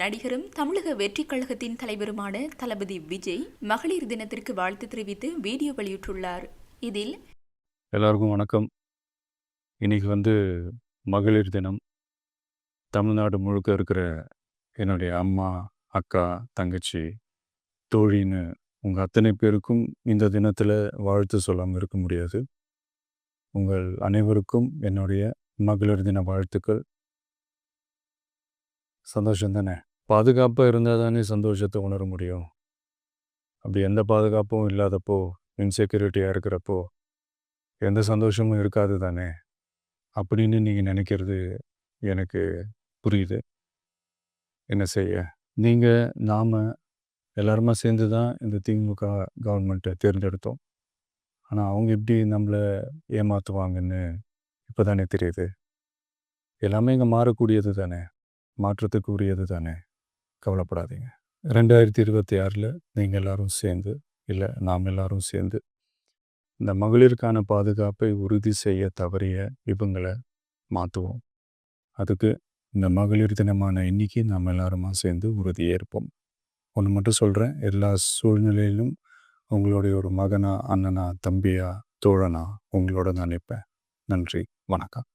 நடிகரும் தமிழக வெற்றிக் கழகத்தின் தலைவருமான தளபதி விஜய் மகளிர் தினத்திற்கு வாழ்த்து தெரிவித்து வீடியோ வெளியிட்டுள்ளார். இதில் எல்லாருக்கும் வணக்கம். இன்னைக்கு மகளிர் தினம். தமிழ்நாடு முழுக்க இருக்கிற என்னுடைய அம்மா, அக்கா, தங்கச்சி, தோழின்னு உங்கள் அத்தனை பேருக்கும் இந்த தினத்தில் வாழ்த்து சொல்லாமல் இருக்க முடியாது. உங்கள் அனைவருக்கும் என்னுடைய மகளிர் தின வாழ்த்துக்கள். சந்தோஷம் தானே? பாதுகாப்பாக இருந்தால் தானே சந்தோஷத்தை உணர முடியும். அப்படி எந்த பாதுகாப்பும் இல்லாதப்போ, இன்செக்யூரிட்டியாக இருக்கிறப்போ எந்த சந்தோஷமும் இருக்காது தானே அப்படின்னு நீங்கள் நினைக்கிறது எனக்கு புரியுது. என்ன செய்ய, நீங்கள் நாம் எல்லாருமா சேர்ந்து தான் இந்த திமுக கவர்மெண்ட்டை தேர்ந்தெடுத்தோம். ஆனால் அவங்க எப்படி நம்மளை ஏமாற்றுவாங்கன்னு இப்போ தானே தெரியுது. எல்லாமே இங்கே மாறக்கூடியது தானே, மாற்றத்துக்கு உரியது தானே. கவலைப்படாதீங்க. 2026 நீங்கள் எல்லாரும் சேர்ந்து, இல்லை நாம் எல்லாரும் சேர்ந்து இந்த மகளிருக்கான பாதுகாப்பை உறுதி செய்ய தவறிய இவங்களை மாற்றுவோம். அதுக்கு இந்த மகளிர் தினமான இன்னைக்கு நாம் எல்லாருமா சேர்ந்து உறுதியேற்போம். ஒன்று மட்டும் சொல்கிறேன், எல்லா சூழ்நிலையிலும் உங்களுடைய ஒரு மகனா, அண்ணனா, தம்பியா, தோழனா உங்களோட நான் நிற்பேன். நன்றி, வணக்கம்.